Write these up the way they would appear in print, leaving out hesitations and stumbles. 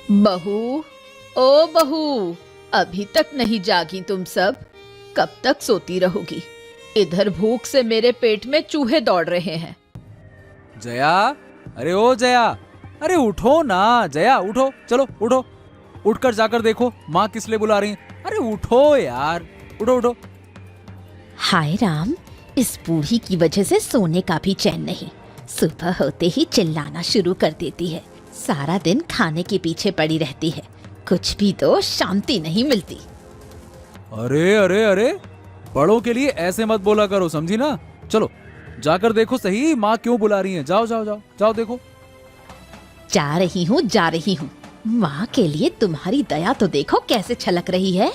बहू, ओ बहू, अभी तक नहीं जागी तुम सब? कब तक सोती रहोगी? इधर भूख से मेरे पेट में चूहे दौड़ रहे हैं। जया, अरे ओ जया, अरे उठो ना जया, उठो, चलो उठो, उठकर जाकर देखो माँ किस लिए बुला रही है। अरे उठो यार, उठो उठो। हाय राम, इस बूढ़ी की वजह से सोने का भी चैन नहीं। सुबह होते ही चिल्लाना शुरू कर देती है। सारा दिन खाने के पीछे पड़ी रहती है, कुछ भी तो शांति नहीं मिलती। अरे अरे अरे, बड़ों के लिए ऐसे मत बोला करो, समझी ना। चलो जाकर देखो सही माँ क्यों बुला रही है। जाओ जाओ जाओ जाओ देखो। जा रही हूँ। माँ के लिए तुम्हारी दया तो देखो कैसे छलक रही है।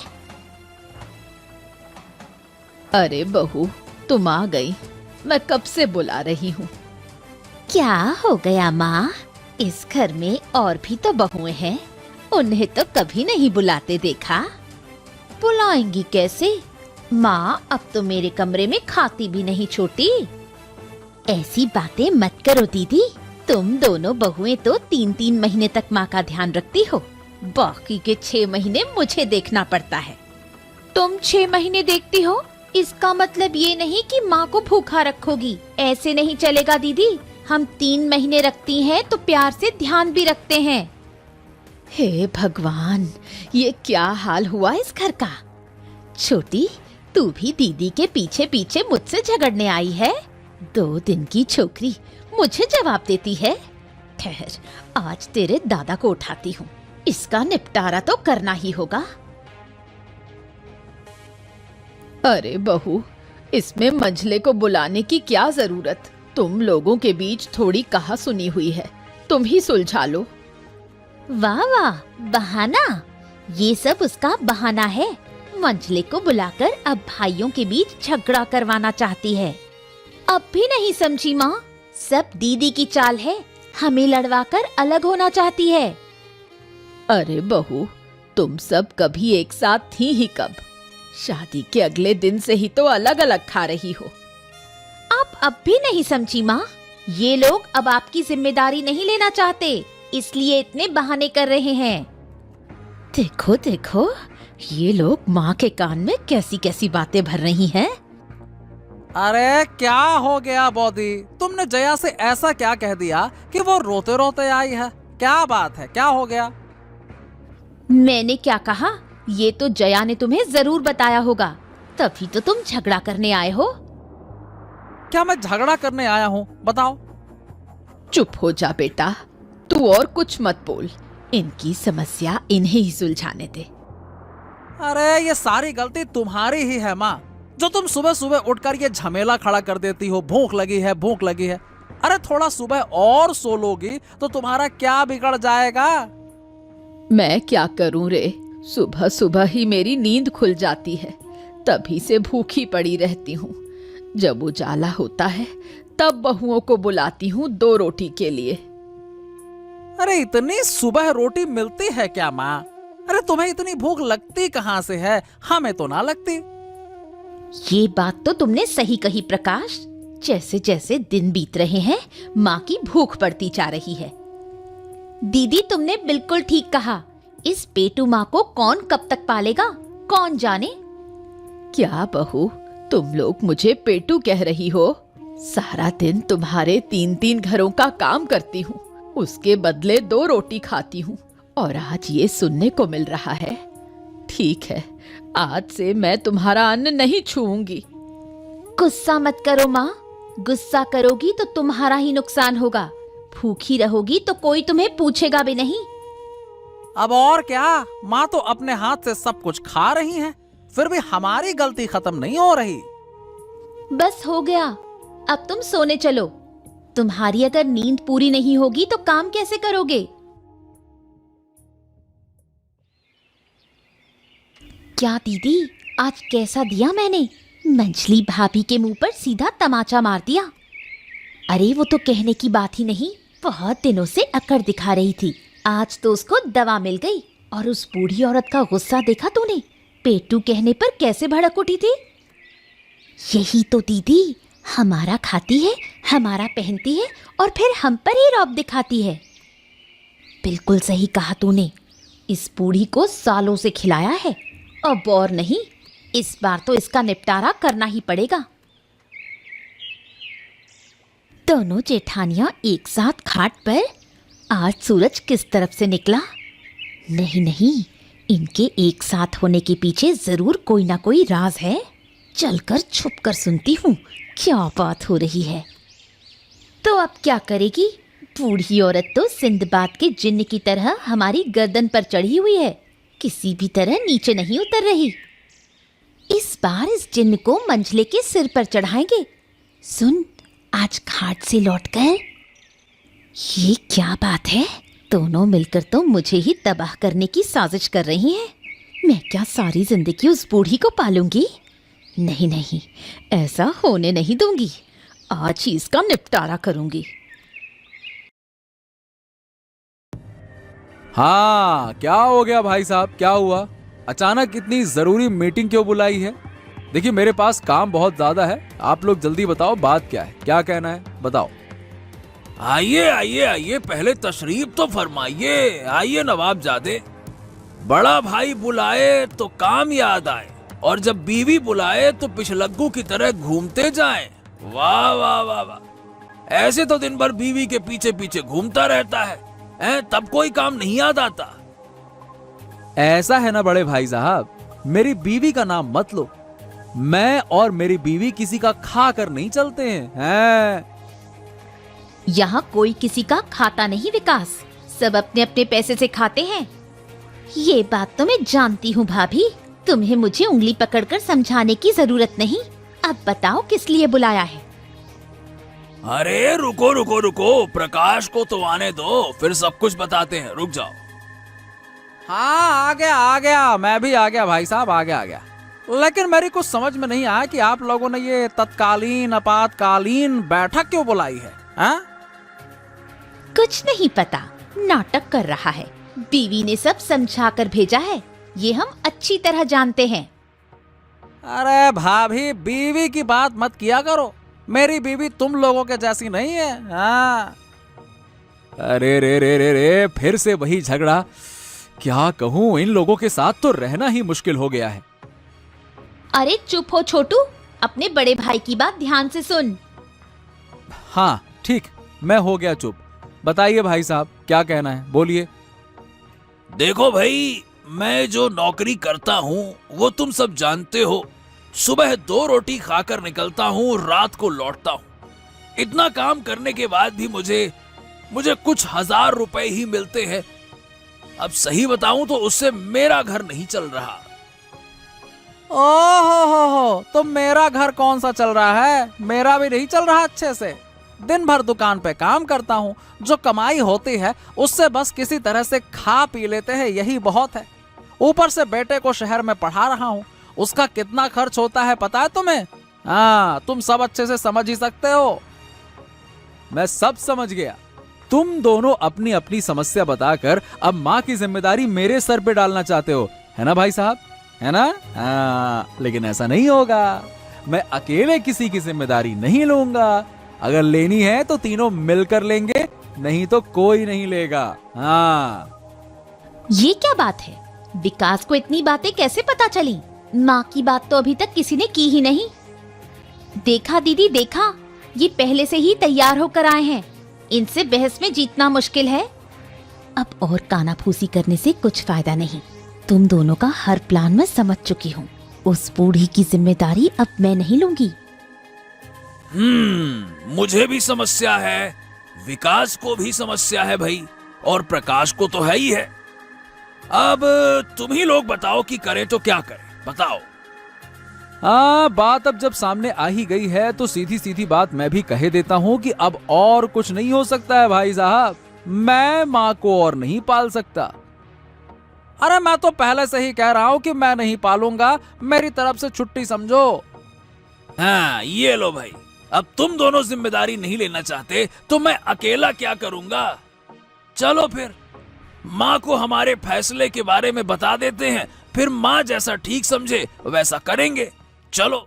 अरे बहू, तुम आ गई। मैं कब से बुला रही हूँ। क्या हो गया माँ? इस घर में और भी तो बहुएं हैं, उन्हें तो कभी नहीं बुलाते देखा। बुलाएंगी कैसे? माँ अब तो मेरे कमरे में खाती भी नहीं छोटी। ऐसी बातें मत करो दीदी। तुम दोनों बहुएं तो 3-3 महीने तक माँ का ध्यान रखती हो, बाकी के 6 महीने मुझे देखना पड़ता है। तुम 6 महीने देखती हो, इसका मतलब ये नहीं कि माँ को भूखा रखोगी। ऐसे नहीं चलेगा दीदी। हम 3 महीने रखती हैं तो प्यार से ध्यान भी रखते हैं। हे भगवान, ये क्या हाल हुआ इस घर का। छोटी, तू भी दीदी के पीछे पीछे मुझसे झगड़ने आई है। 2 दिन की छोकरी मुझे जवाब देती है। ठहर, आज तेरे दादा को उठाती हूँ, इसका निपटारा तो करना ही होगा। अरे बहू, इसमें मंझले को बुलाने की क्या जरूरत? तुम लोगों के बीच थोड़ी कहा सुनी हुई है, तुम ही सुलझा लो। वाह वाह, बहाना। ये सब उसका बहाना है। मंझले को बुलाकर अब भाइयों के बीच झगड़ा करवाना चाहती है। अब भी नहीं समझी माँ? सब दीदी की चाल है, हमें लड़वाकर अलग होना चाहती है। अरे बहू, तुम सब कभी एक साथ थी ही कब? शादी के अगले दिन से ही तो अलग अलग खा रही हो। आप अब भी नहीं समझी माँ? ये लोग अब आपकी जिम्मेदारी नहीं लेना चाहते, इसलिए इतने बहाने कर रहे हैं। देखो देखो, ये लोग माँ के कान में कैसी कैसी बातें भर रही हैं। अरे क्या हो गया बॉदी, तुमने जया से ऐसा क्या कह दिया कि वो रोते रोते आई है? क्या बात है, क्या हो गया? मैंने क्या कहा? ये तो जया ने तुम्हें जरूर बताया होगा, तभी तो तुम झगड़ा करने आए हो। क्या मैं झगड़ा करने आया हूँ? बताओ। चुप हो जा बेटा, तू और कुछ मत बोल। इनकी समस्या इन्हें ही सुलझाने दे। अरे ये सारी गलती तुम्हारी ही है माँ, जो तुम सुबह सुबह उठकर ये झमेला खड़ा कर देती हो। भूख लगी है, भूख लगी है। अरे थोड़ा सुबह और सो लोगी तो तुम्हारा क्या बिगड़ जाएगा? मैं क्या करूं रे, सुबह सुबह ही मेरी नींद खुल जाती है, तभी से भूखी पड़ी रहती हूँ। जब उजाला होता है तब बहुओं को बुलाती हूँ 2 रोटी के लिए। अरे इतनी सुबह रोटी मिलती है क्या माँ? अरे तुम्हें इतनी भूख लगती कहाँ से है? हमें तो ना लगती। ये बात तो तुमने सही कही प्रकाश। जैसे जैसे दिन बीत रहे हैं, माँ की भूख बढ़ती जा रही है। दीदी, तुमने बिल्कुल ठीक कहा। इस पेटू माँ को कौन कब तक पालेगा, कौन जाने। क्या बहू, तुम लोग मुझे पेटू कह रही हो? सारा दिन तुम्हारे 3-3 घरों का काम करती हूँ, उसके बदले 2 रोटी खाती हूँ, और आज ये सुनने को मिल रहा है। ठीक है, आज से मैं तुम्हारा अन्न नहीं छूऊंगी। गुस्सा मत करो माँ, गुस्सा करोगी तो तुम्हारा ही नुकसान होगा। भूखी रहोगी तो कोई तुम्हें पूछेगा भी नहीं। अब और क्या, माँ तो अपने हाथ से सब कुछ खा रही हैं, फिर भी हमारी गलती खत्म नहीं हो रही। बस हो गया, अब तुम सोने चलो। तुम्हारी अगर नींद पूरी नहीं होगी तो काम कैसे करोगे? क्या दीदी, आज कैसा दिया मैंने? मंझली भाभी के मुंह पर सीधा तमाचा मार दिया। अरे वो तो कहने की बात ही नहीं, बहुत दिनों से अकड़ दिखा रही थी। आज तो उसको दवा मिल गई। और उस बूढ़ी औरत का गुस्सा देखा तूने? पेटू कहने पर कैसे भड़क उठी थी। यही तो दीदी, हमारा खाती है, हमारा पहनती है और फिर हम पर ही रौब दिखाती है। बिल्कुल सही कहा तूने, इस बूढ़ी को सालों से खिलाया है, अब और नहीं, इस बार तो इसका निपटारा करना ही पड़ेगा। दोनों जेठानियां एक साथ खाट पर। आज सूरज किस तरफ से निकला? नहीं नहीं, इनके एक साथ होने के पीछे जरूर कोई ना कोई राज है। चलकर छुप कर सुनती हूँ क्या बात हो रही है। तो अब क्या करेगी? बूढ़ी औरत तो सिंदबाद के जिन्न की तरह हमारी गर्दन पर चढ़ी हुई है, किसी भी तरह नीचे नहीं उतर रही। इस बार इस जिन्न को मंझले के सिर पर चढ़ाएंगे। सुन, आज घाट से लौटकर ये क्या बात है? दोनों मिलकर तो मुझे ही तबाह करने की साजिश कर रही हैं। मैं क्या सारी जिंदगी उस बूढ़ी को पालूंगी? नहीं नहीं, ऐसा होने नहीं दूंगी। आज ही इसका निपटारा करूंगी। हाँ, क्या हो गया भाई साहब, क्या हुआ? अचानक इतनी जरूरी मीटिंग क्यों बुलाई है? देखिए, मेरे पास काम बहुत ज्यादा है, आप लोग जल्दी बताओ बात क्या है, क्या कहना है, बताओ। आइए आइए आइए, पहले तशरीफ तो फरमाइए। आइए नवाबजादे, बड़ा भाई बुलाए तो काम याद आए, और जब बीवी बुलाए तो पिछलग्गू की तरह घूमते जाएं। वाह वाह वाह वाह, ऐसे तो दिन भर बीवी के पीछे पीछे घूमता रहता है, तब कोई काम नहीं याद आता। ऐसा है ना बड़े भाई साहब, मेरी बीवी का नाम मत लो। मैं और मेरी बीवी किसी का खा कर नहीं चलते हैं। यहाँ कोई किसी का खाता नहीं विकास, सब अपने अपने पैसे से खाते हैं। ये बात तो मैं जानती हूँ भाभी, तुम्हें मुझे उंगली पकड़कर समझाने की जरूरत नहीं। अब बताओ किस लिए बुलाया है? अरे रुको रुको रुको, प्रकाश को तो आने दो, फिर सब कुछ बताते हैं, रुक जाओ। हाँ, आ गया, मैं भी आ गया भाई साहब, आ गया। लेकिन मेरी कुछ समझ में नहीं आया कि आप लोगों ने ये तत्कालीन आपातकालीन बैठक क्यों बुलाई है? कुछ नहीं पता, नाटक कर रहा है। बीवी ने सब समझा कर भेजा है, ये हम अच्छी तरह जानते हैं। अरे भाभी, बीवी की बात मत किया करो, मेरी बीवी तुम लोगों के जैसी नहीं है। हाँ। अरे रे रे रे रे, फिर से वही झगड़ा। क्या कहूँ, इन लोगों के साथ तो रहना ही मुश्किल हो गया है। अरे चुप हो छोटू, अपने बड़े भाई की बात ध्यान से सुन। हाँ ठीक, मैं हो गया चुप। बताइए भाई साहब, क्या कहना है, बोलिए। देखो भाई, मैं जो नौकरी करता हूँ वो तुम सब जानते हो। सुबह 2 रोटी खाकर निकलता हूँ, रात को लौटता हूँ। इतना काम करने के बाद भी मुझे कुछ 1000 रुपए ही मिलते हैं। अब सही बताऊं तो उससे मेरा घर नहीं चल रहा। ओहो, तो मेरा घर कौन सा चल रहा है? मेरा भी नहीं चल रहा अच्छे से। दिन भर दुकान पे काम करता हूँ, जो कमाई होती है उससे बस किसी तरह से खा पी लेते हैं, यही बहुत है। ऊपर से बेटे को शहर में पढ़ा रहा हूँ, उसका कितना खर्च होता है पता है तुम्हें? हाँ, तुम सब अच्छे से समझ ही सकते हो। मैं सब समझ गया। तुम दोनों अपनी अपनी समस्या बताकर अब माँ की जिम्मेदारी मेरे सर पे डालना चाहते हो, है ना भाई साहब, है ना? हाँ, लेकिन ऐसा नहीं होगा। मैं अकेले किसी की जिम्मेदारी नहीं लूंगा। अगर लेनी है तो तीनों मिलकर लेंगे, नहीं तो कोई नहीं लेगा। हाँ। ये क्या बात है? विकास को इतनी बातें कैसे पता चली? माँ की बात तो अभी तक किसी ने की ही नहीं। देखा दीदी, देखा, ये पहले से ही तैयार होकर आए हैं। इनसे बहस में जीतना मुश्किल है। अब और कानाफूसी करने से कुछ फायदा नहीं। तुम दोनों का हर प्लान मैं समझ चुकी हूँ। उस बूढ़ी की जिम्मेदारी अब मैं नहीं लूंगी। मुझे भी समस्या है, विकास को भी समस्या है भाई, और प्रकाश को तो है ही है। अब तुम ही लोग बताओ कि करें तो क्या करें, बताओ। हाँ, बात अब जब सामने आ ही गई है तो सीधी सीधी बात मैं भी कहे देता हूँ कि अब और कुछ नहीं हो सकता है भाई साहब। मैं माँ को और नहीं पाल सकता। अरे मैं तो पहले से ही कह रहा हूँ कि मैं नहीं पालूंगा, मेरी तरफ से छुट्टी समझो। हाँ, ये लो भाई, अब तुम दोनों जिम्मेदारी नहीं लेना चाहते तो मैं अकेला क्या करूंगा। चलो फिर माँ को हमारे फैसले के बारे में बता देते हैं, फिर माँ जैसा ठीक समझे वैसा करेंगे। चलो।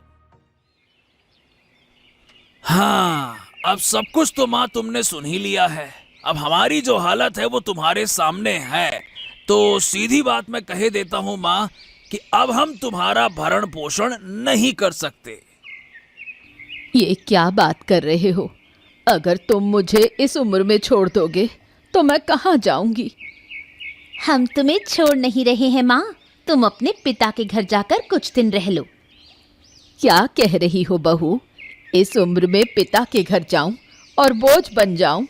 हाँ, अब सब कुछ तो माँ तुमने सुन ही लिया है। अब हमारी जो हालत है वो तुम्हारे सामने है। तो सीधी बात मैं कह देता हूँ माँ कि अब हम तुम्हारा भरण पोषण नहीं कर सकते। ये क्या बात कर रहे हो? अगर तुम मुझे इस उम्र में छोड़ दोगे तो मैं कहाँ जाऊंगी? हम तुम्हें छोड़ नहीं रहे हैं माँ, तुम अपने पिता के घर जाकर कुछ दिन रह लो। क्या कह रही हो बहू? इस उम्र में पिता के घर जाऊं और बोझ बन जाऊं?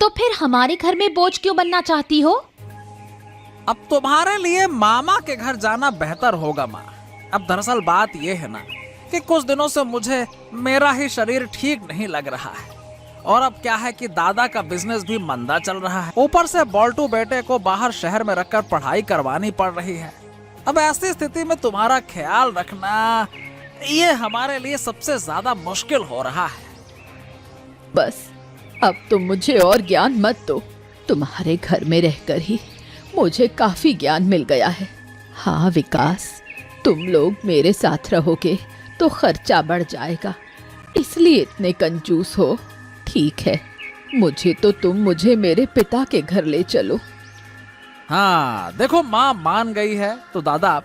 तो फिर हमारे घर में बोझ क्यों बनना चाहती हो? अब तुम्हारे लिए मामा के घर जाना बेहतर होगा माँ। अब दरअसल बात यह है ना कि कुछ दिनों से मुझे मेरा ही शरीर ठीक नहीं लग रहा है, और अब क्या है कि दादा का बिजनेस भी मंदा चल रहा है। ऊपर से बोल्टू बेटे को बाहर शहर में रखकर पढ़ाई करवानी पड़ रही है। अब ऐसी स्थिति में तुम्हारा ख्याल रखना ये हमारे लिए सबसे ज्यादा मुश्किल हो रहा है। बस अब तुम मुझे और ज्ञान मत दो। तुम्हारे घर में रहकर ही मुझे काफी ज्ञान मिल गया है। हाँ विकास, तुम लोग मेरे साथ रहोगे तो खर्चा बढ़ जाएगा, इसलिए इतने कंजूस हो। ठीक है, मुझे मेरे पिता के घर ले चलो। हाँ देखो, माँ मान गई है तो दादा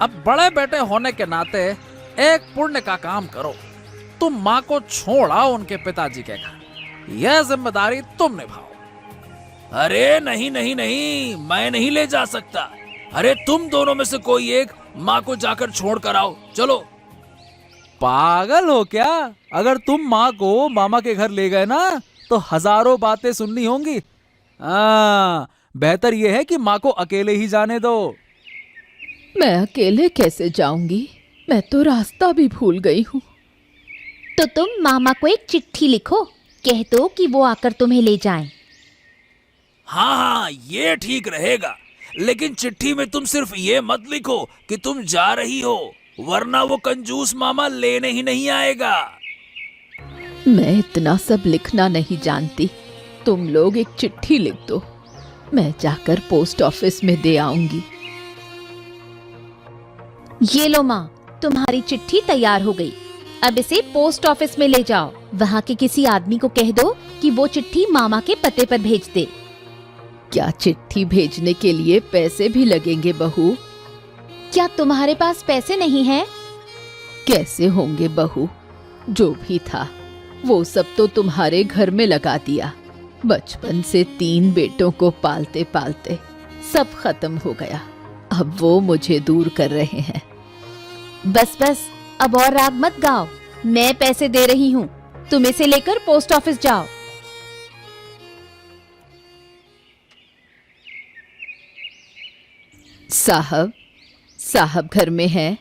अब बड़े बेटे होने के नाते एक पुण्य का काम करो। तुम माँ को छोड़ आओ उनके पिताजी के घर, यह जिम्मेदारी तुम निभाओ। अरे नहीं नहीं नहीं, मैं नहीं ले जा सकता। अरे तुम दोनों में से कोई एक माँ को जाकर छोड़ कर आओ, चलो। पागल हो क्या? अगर तुम माँ को मामा के घर ले गए ना तो हजारों बातें सुननी होंगी। बेहतर यह है कि माँ को अकेले ही जाने दो। मैं अकेले कैसे जाऊंगी? मैं तो रास्ता भी भूल गई हूँ। तो तुम मामा को एक चिट्ठी लिखो, कह दो कि वो आकर तुम्हें ले जाएं। हाँ हाँ, ये ठीक रहेगा। लेकिन चिट्ठी में तुम सिर्फ ये मत लिखो कि तुम जा रही हो, वरना वो कंजूस मामा लेने ही नहीं आएगा। मैं इतना सब लिखना नहीं जानती। तुम लोग एक चिट्ठी लिख दो, मैं जाकर पोस्ट ऑफिस में दे आऊंगी। ये लो माँ, तुम्हारी चिट्ठी तैयार हो गई। अब इसे पोस्ट ऑफिस में ले जाओ। वहाँ के किसी आदमी को कह दो कि वो चिट्ठी मामा के पते पर भेज दे। क्या चिट्ठी भेजने के लिए पैसे भी लगेंगे बहू? क्या तुम्हारे पास पैसे नहीं हैं? कैसे होंगे बहू? जो भी था वो सब तो तुम्हारे घर में लगा दिया। बचपन से 3 बेटों को पालते पालते सब खत्म हो गया। अब वो मुझे दूर कर रहे हैं। बस बस, अब और राग मत गाओ। मैं पैसे दे रही हूँ, तुम इसे लेकर पोस्ट ऑफिस जाओ। साहब घर में है?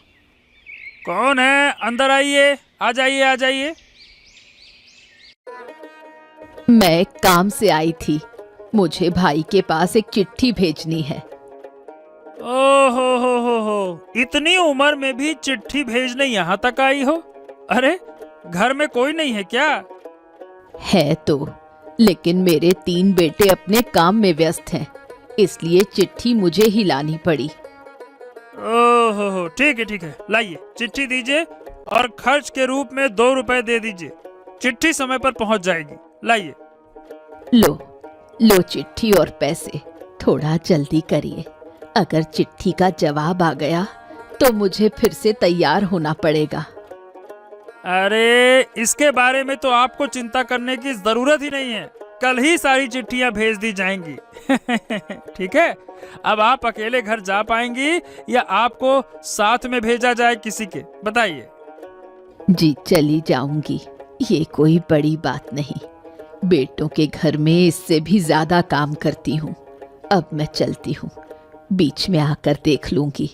कौन है? अंदर आइए, आ जाइए आ जाइए। मैं काम से आई थी, मुझे भाई के पास एक चिट्ठी भेजनी है। हो, इतनी उम्र में भी चिट्ठी भेजने यहाँ तक आई हो? अरे घर में कोई नहीं है क्या? है तो, लेकिन मेरे 3 बेटे अपने काम में व्यस्त हैं, इसलिए चिट्ठी मुझे ही लानी पड़ी। ओहो, ठीक है, लाइए चिट्ठी दीजिए और खर्च के रूप में 2 रुपए दे दीजिए। चिट्ठी समय पर पहुंच जाएगी, लाइए। लो चिट्ठी और पैसे। थोड़ा जल्दी करिए, अगर चिट्ठी का जवाब आ गया तो मुझे फिर से तैयार होना पड़ेगा। अरे इसके बारे में तो आपको चिंता करने की जरूरत ही नहीं है, कल ही सारी चिट्ठियां भेज दी जाएंगी। ठीक है, अब आप अकेले घर जा पाएंगी या आपको साथ में भेजा जाए किसी के, बताइए। जी चली जाऊंगी, ये कोई बड़ी बात नहीं। बेटों के घर में इससे भी ज्यादा काम करती हूँ। अब मैं चलती हूँ, बीच में आकर देख लूंगी।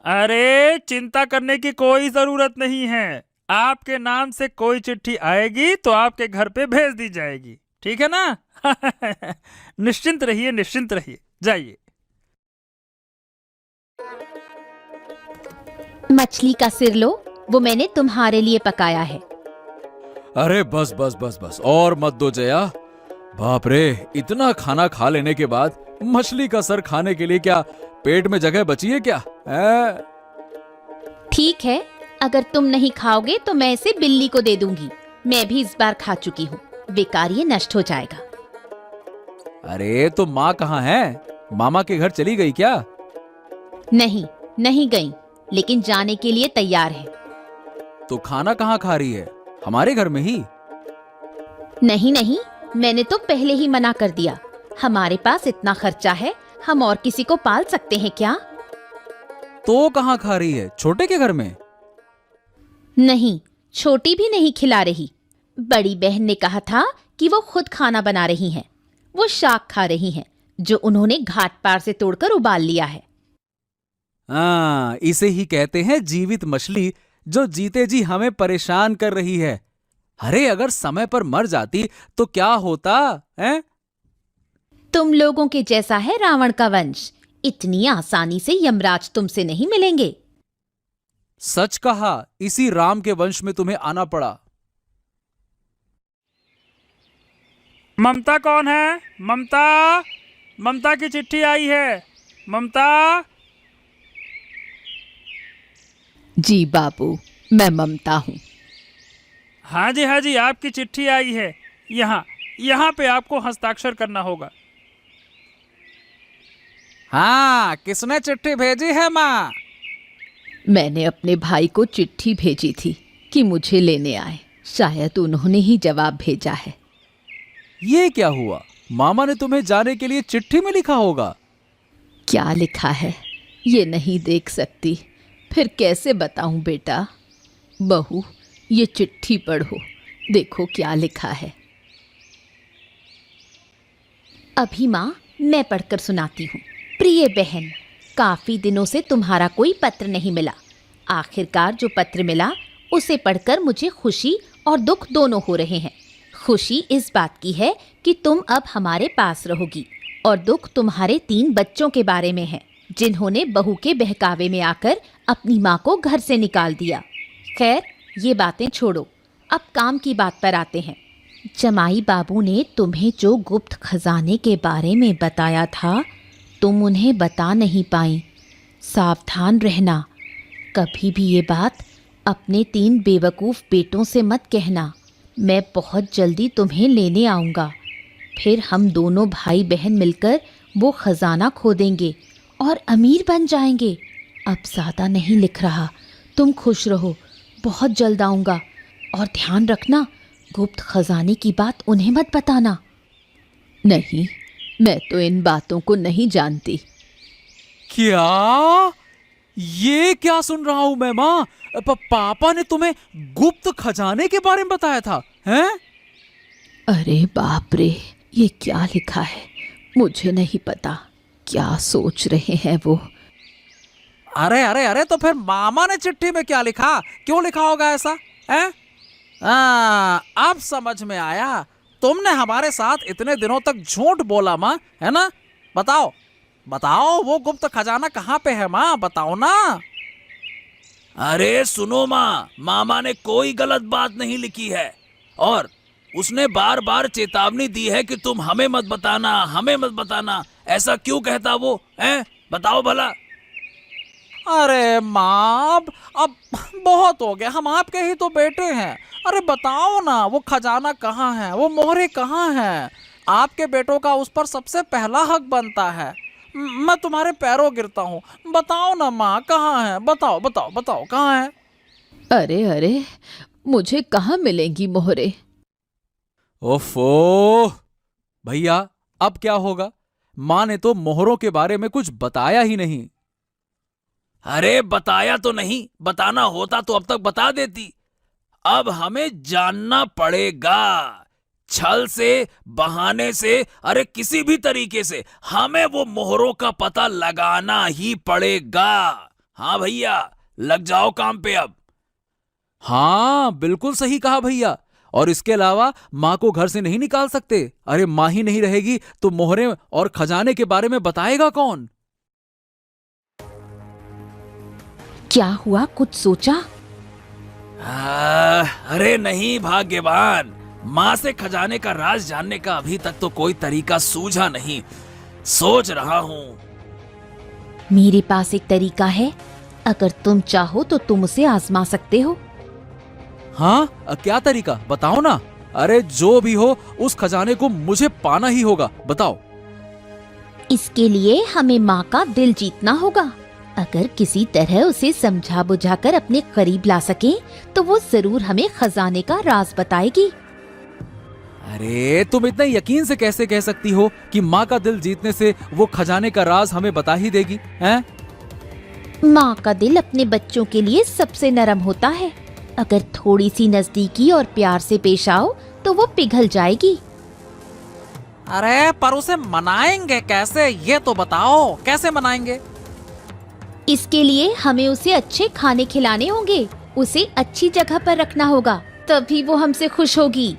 अरे चिंता करने की कोई जरूरत नहीं है, आपके नाम से कोई चिट्ठी आएगी तो आपके घर पे भेज दी जाएगी, ठीक है ना? निश्चिंत रहिए, जाइए। मछली का सिर लो, वो मैंने तुम्हारे लिए पकाया है। अरे बस और मत दो जया। बाप रे, इतना खाना खा लेने के बाद मछली का सर खाने के लिए क्या पेट में जगह बची है क्या? ठीक है, अगर तुम नहीं खाओगे तो मैं इसे बिल्ली को दे दूंगी। मैं भी इस बार खा चुकी हूँ, बेकार ये नष्ट हो जाएगा। अरे तो माँ कहाँ है? मामा के घर चली गई क्या? नहीं, नहीं गई, लेकिन जाने के लिए तैयार है। तो खाना कहाँ खा रही है? हमारे घर में ही? नहीं नहीं, मैंने तो पहले ही मना कर दिया। हमारे पास इतना खर्चा है, हम और किसी को पाल सकते हैं क्या? तो कहाँ खा रही है? छोटे के घर में? नहीं, छोटी भी नहीं खिला रही। बड़ी बहन ने कहा था कि वो खुद खाना बना रही हैं। वो शाक खा रही हैं, जो उन्होंने घाट पार से तोड़कर उबाल लिया है। हाँ, इसे ही कहते हैं जीवित मछली, जो जीते जी हमें परेशान कर रही है। अरे अगर समय पर मर जाती तो क्या होता है? तुम लोगों के जैसा है रावण का वंश। इतनी आसानी से यमराज तुमसे नहीं मिलेंगे। सच कहा, इसी राम के वंश में तुम्हें आना पड़ा। ममता कौन है? ममता, ममता की चिट्ठी आई है। ममता। जी बाबू, मैं ममता हूँ। हाँ जी, आपकी चिट्ठी आई है। यहाँ पे आपको हस्ताक्षर करना होगा। हाँ, किसने चिट्ठी भेजी है माँ? मैंने अपने भाई को चिट्ठी भेजी थी कि मुझे लेने आए। शायद उन्होंने ही जवाब भेजा है। ये क्या हुआ? मामा ने तुम्हें जाने के लिए चिट्ठी में लिखा होगा। क्या लिखा है ये नहीं देख सकती, फिर कैसे बताऊं बेटा? बहू, ये चिट्ठी पढ़ो, देखो क्या लिखा है। अभी माँ, मैं पढ़कर सुनाती हूँ। प्रिय बहन, काफी दिनों से तुम्हारा कोई पत्र नहीं मिला। आखिरकार जो पत्र मिला उसे पढ़कर मुझे खुशी और दुख दोनों हो रहे हैं। खुशी इस बात की है कि तुम अब हमारे पास रहोगी, और दुख तुम्हारे 3 बच्चों के बारे में है, जिन्होंने बहू के बहकावे में आकर अपनी माँ को घर से निकाल दिया। खैर, ये बातें छोड़ो, अब काम की बात पर आते हैं। जमाई बाबू ने तुम्हें जो गुप्त खजाने के बारे में बताया था, तुम उन्हें बता नहीं पाई। सावधान रहना, कभी भी ये बात अपने 3 बेवकूफ़ बेटों से मत कहना। मैं बहुत जल्दी तुम्हें लेने आऊँगा, फिर हम दोनों भाई बहन मिलकर वो खजाना खोदेंगे और अमीर बन जाएंगे। अब ज़्यादा नहीं लिख रहा, तुम खुश रहो, बहुत जल्द आऊँगा। और ध्यान रखना, गुप्त खजाने की बात उन्हें मत बताना। नहीं, मैं तो इन बातों को नहीं जानती। क्या? ये क्या सुन रहा हूं मैं माँ? पापा ने तुम्हें गुप्त खजाने के बारे में बताया था, हैं? अरे बाप रे, ये क्या लिखा है? मुझे नहीं पता, क्या सोच रहे हैं वो। अरे अरे अरे, तो फिर मामा ने चिट्ठी में क्या लिखा? क्यों लिखा होगा ऐसा, हैं? अब समझ में आया। तुमने हमारे साथ इतने दिनों तक झूठ बोला माँ, है ना? बताओ बताओ, वो गुप्त खजाना कहाँ पे है माँ? बताओ ना। अरे सुनो माँ, मामा ने कोई गलत बात नहीं लिखी है, और उसने बार बार चेतावनी दी है कि तुम हमें मत बताना, हमें मत बताना। ऐसा क्यों कहता वो, हैं? बताओ भला। अरे माँ, अब बहुत हो गया, हम आपके ही तो बेटे हैं। अरे बताओ ना, वो खजाना कहाँ है, वो मोहरे कहाँ हैं? आपके बेटों का उस पर सबसे पहला हक बनता है। मैं तुम्हारे पैरों गिरता हूँ, बताओ ना माँ, कहाँ है? बताओ बताओ बताओ, कहाँ है? अरे अरे, मुझे कहाँ मिलेंगी मोहरे? ओफो भैया, अब क्या होगा? माँ ने तो मोहरों के बारे में कुछ बताया ही नहीं। अरे बताया तो नहीं, बताना होता तो अब तक बता देती। अब हमें जानना पड़ेगा, छल से, बहाने से, अरे किसी भी तरीके से हमें वो मोहरों का पता लगाना ही पड़ेगा। हाँ भैया, लग जाओ काम पे अब। हाँ, बिल्कुल सही कहा भैया। और इसके अलावा माँ को घर से नहीं निकाल सकते। अरे माँ ही नहीं रहेगी तो मोहरे और खजाने के बारे में बताएगा कौन? क्या हुआ, कुछ सोचा? अरे नहीं भाग्यवान, माँ से खजाने का राज जानने का अभी तक तो कोई तरीका सूझा नहीं। सोच रहा हूँ। मेरे पास एक तरीका है, अगर तुम चाहो तो तुम उसे आजमा सकते हो। हाँ, क्या तरीका? बताओ ना। अरे जो भी हो, उस खजाने को मुझे पाना ही होगा, बताओ। इसके लिए हमें माँ का दिल जीतना होगा। अगर किसी तरह उसे समझा बुझाकर अपने करीब ला सके तो वो जरूर हमें खजाने का राज बताएगी। अरे तुम इतने यकीन से कैसे कह सकती हो कि माँ का दिल जीतने से वो खजाने का राज हमें बता ही देगी, हैं? माँ का दिल अपने बच्चों के लिए सबसे नरम होता है। अगर थोड़ी सी नजदीकी और प्यार से पेश आओ तो वो पिघल जाएगी। अरे पर उसे मनाएंगे कैसे, ये तो बताओ, कैसे मनाएंगे? इसके लिए हमें उसे अच्छे खाने खिलाने होंगे, उसे अच्छी जगह पर रखना होगा, तभी वो हमसे खुश होगी।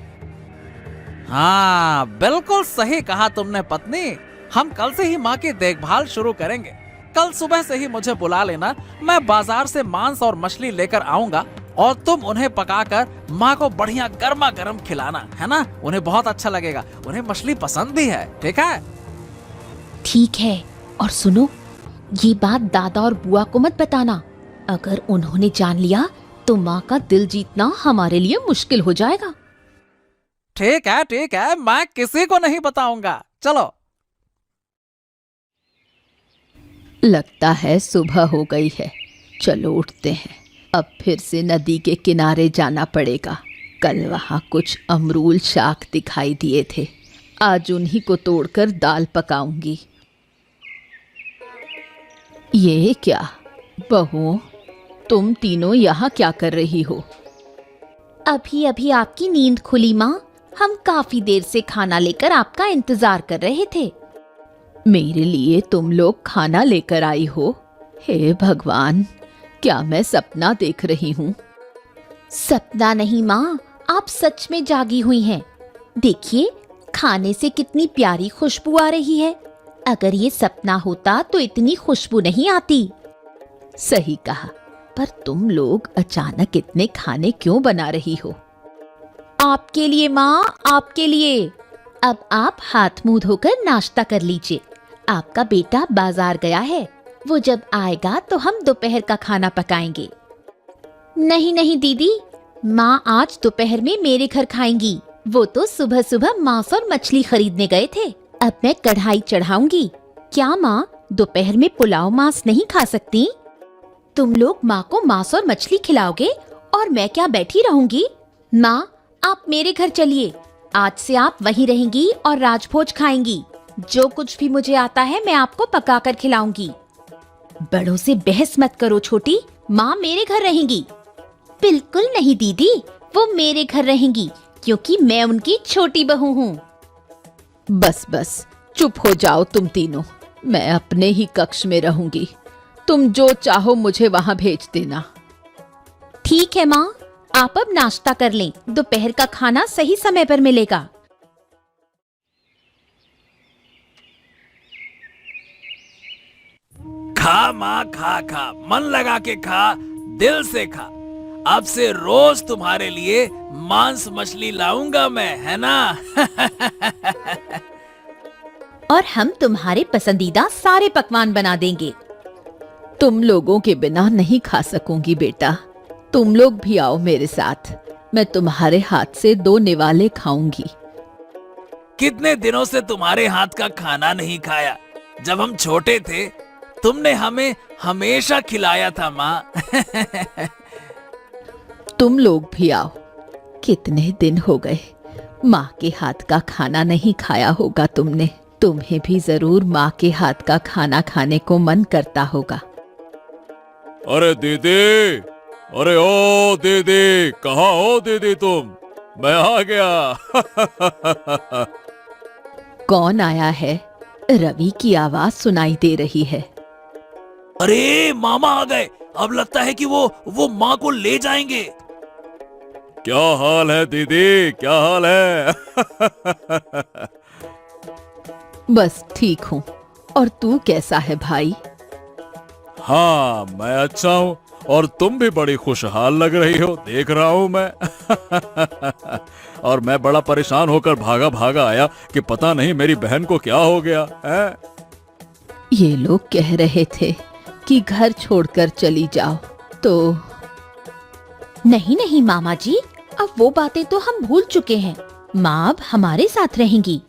हाँ बिल्कुल सही कहा तुमने पत्नी। हम कल से ही माँ की देखभाल शुरू करेंगे। कल सुबह से ही मुझे बुला लेना, मैं बाजार से मांस और मछली लेकर आऊंगा और तुम उन्हें पकाकर माँ को बढ़िया गर्मा गर्म खिलाना, है ना? उन्हें बहुत अच्छा लगेगा, उन्हें मछली पसंद भी है, ठीक है? ठीक है। और सुनो, ये बात दादा और बुआ को मत बताना। अगर उन्होंने जान लिया तो माँ का दिल जीतना हमारे लिए मुश्किल हो जाएगा। ठीक है, मैं किसी को नहीं बताऊंगा। चलो। लगता है सुबह हो गई है, चलो उठते हैं। अब फिर से नदी के किनारे जाना पड़ेगा। कल वहाँ कुछ अमरूल शाख दिखाई दिए थे, आज उन्हीं को तोड़कर दाल पकाऊंगी। ये क्या बहू, तुम तीनों यहाँ क्या कर रही हो? अभी अभी आपकी नींद खुली माँ। हम काफी देर से खाना लेकर आपका इंतजार कर रहे थे। मेरे लिए तुम लोग खाना लेकर आई हो? हे भगवान, क्या मैं सपना देख रही हूँ? सपना नहीं माँ, आप सच में जागी हुई हैं। देखिए, खाने से कितनी प्यारी खुशबू आ रही है। अगर ये सपना होता तो इतनी खुशबू नहीं आती। सही कहा, पर तुम लोग अचानक इतने खाने क्यों बना रही हो? आपके लिए माँ, आपके लिए। अब आप हाथ मुंह धोकर नाश्ता कर लीजिए। आपका बेटा बाजार गया है, वो जब आएगा तो हम दोपहर का खाना पकाएंगे। नहीं नहीं दीदी, माँ आज दोपहर में मेरे घर खाएंगी। वो तो सुबह सुबह मांस और मछली खरीदने गए थे। अब मैं कढ़ाई चढ़ाऊंगी। क्या माँ दोपहर में पुलाव मांस नहीं खा सकती? तुम लोग माँ को मांस और मछली खिलाओगे और मैं क्या बैठी रहूंगी? माँ, आप मेरे घर चलिए। आज से आप वहीं रहेंगी और राजभोज खाएंगी। जो कुछ भी मुझे आता है मैं आपको पकाकर खिलाऊंगी। बड़ों से बहस मत करो छोटी, माँ मेरे घर रहेंगी। बिल्कुल नहीं दीदी, वो मेरे घर रहेंगी क्योंकि मैं उनकी छोटी बहू हूँ। बस बस, चुप हो जाओ तुम तीनों। मैं अपने ही कक्ष में रहूंगी। तुम जो चाहो मुझे वहां भेज देना। ठीक है माँ, आप अब नाश्ता कर लें, दोपहर का खाना सही समय पर मिलेगा। खा माँ, खा, मन लगा के खा, दिल से खा। अब से रोज तुम्हारे लिए मांस मछली लाऊंगा मैं, है ना? और हम तुम्हारे पसंदीदा सारे पकवान बना देंगे। तुम लोगों के बिना नहीं खा सकूंगी बेटा। तुम लोग भी आओ मेरे साथ, मैं तुम्हारे हाथ से 2 निवाले खाऊंगी। कितने दिनों से तुम्हारे हाथ का खाना नहीं खाया। जब हम छोटे थे तुमने हमें हमेशा खिलाया था माँ। तुम लोग भी आओ। कितने दिन हो गए माँ के हाथ का खाना नहीं खाया होगा तुमने। तुम्हें भी जरूर माँ के हाथ का खाना खाने को मन करता होगा। अरे दीदी, अरे ओ दीदी, कहाँ हो दीदी तुम? मैं आ गया। कौन आया है? रवि की आवाज सुनाई दे रही है। अरे मामा आ गए। अब लगता है कि वो माँ को ले जाएंगे। क्या हाल है दीदी, क्या हाल है? बस ठीक हूँ, और तू कैसा है भाई? हाँ मैं अच्छा हूँ, और तुम भी बड़ी खुशहाल लग रही हो, देख रहा हूँ मैं। और मैं बड़ा परेशान होकर भागा भागा आया कि पता नहीं मेरी बहन को क्या हो गया है। ये लोग कह रहे थे कि घर छोड़कर चली जाओ, तो नहीं नहीं मामा जी, अब वो बातें तो हम भूल चुके हैं। माँ अब हमारे साथ रहेंगी।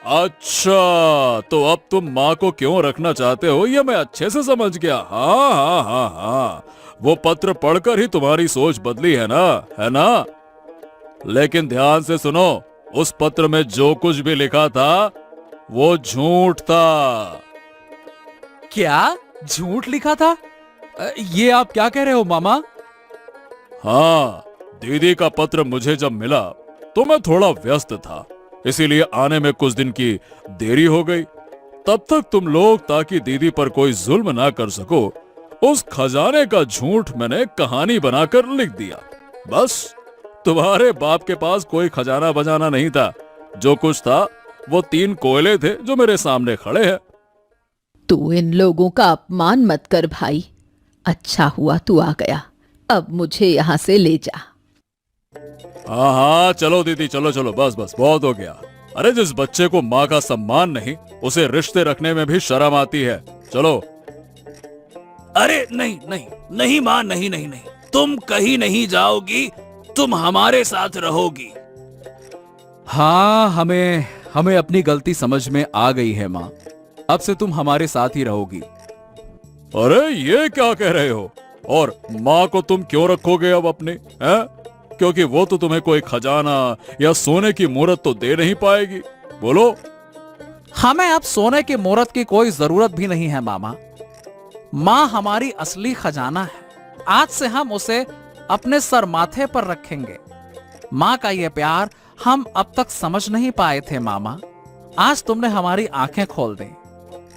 अच्छा, तो अब तुम माँ को क्यों रखना चाहते हो ये मैं अच्छे से समझ गया। हाँ हाँ हाँ हाँ, वो पत्र पढ़कर ही तुम्हारी सोच बदली है ना, है ना? लेकिन ध्यान से सुनो, उस पत्र में जो कुछ भी लिखा था वो झूठ था। क्या झूठ लिखा था? ये आप क्या कह रहे हो मामा? हाँ, दीदी का पत्र मुझे जब मिला तो मैं थोड़ा व्यस्त था, इसीलिए आने में कुछ दिन की देरी हो गई। तब तक तुम लोग, ताकि दीदी पर कोई जुल्म ना कर सको, उस खजाने का झूठ मैंने कहानी बनाकर लिख दिया। बस, तुम्हारे बाप के पास कोई खजाना बजाना नहीं था। जो कुछ था वो 3 कोयले थे जो मेरे सामने खड़े हैं। तू इन लोगों का अपमान मत कर भाई। अच्छा हुआ तू आ गया। अब मुझे यहाँ से ले जा। हाँ हाँ, चलो दीदी, चलो चलो, बस बस, बहुत हो गया। अरे जिस बच्चे को माँ का सम्मान नहीं, उसे रिश्ते रखने में भी शर्म आती है। चलो। अरे नहीं नहीं नहीं माँ, नहीं नहीं नहीं, तुम कहीं नहीं जाओगी, तुम हमारे साथ रहोगी। हाँ, हमें अपनी गलती समझ में आ गई है माँ। अब से तुम हमारे साथ ही रहोगी। अरे ये क्या कह रहे हो? और माँ को तुम क्यों रखोगे अब अपने, हैं? क्योंकि वो तो तुम्हें कोई खजाना या सोने की मूरत तो दे नहीं पाएगी। बोलो। हमें अब सोने की मूरत की कोई जरूरत भी नहीं है मामा। माँ हमारी असली खजाना है। आज से हम उसे अपने सर माथे पर रखेंगे। माँ का ये प्यार हम अब तक समझ नहीं पाए थे मामा। आज तुमने हमारी आंखें खोल दी।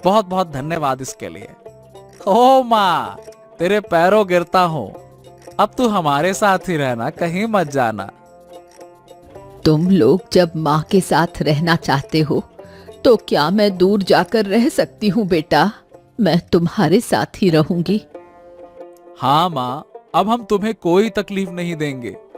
बहुत बहुत धन्यवाद इसके लिए। ओ माँ, तेरे पैरों गिरता हूँ। अब तू हमारे साथ ही रहना, कहीं मत जाना। तुम लोग जब माँ के साथ रहना चाहते हो तो क्या मैं दूर जाकर रह सकती हूँ बेटा? मैं तुम्हारे साथ ही रहूंगी। हाँ माँ, अब हम तुम्हें कोई तकलीफ नहीं देंगे।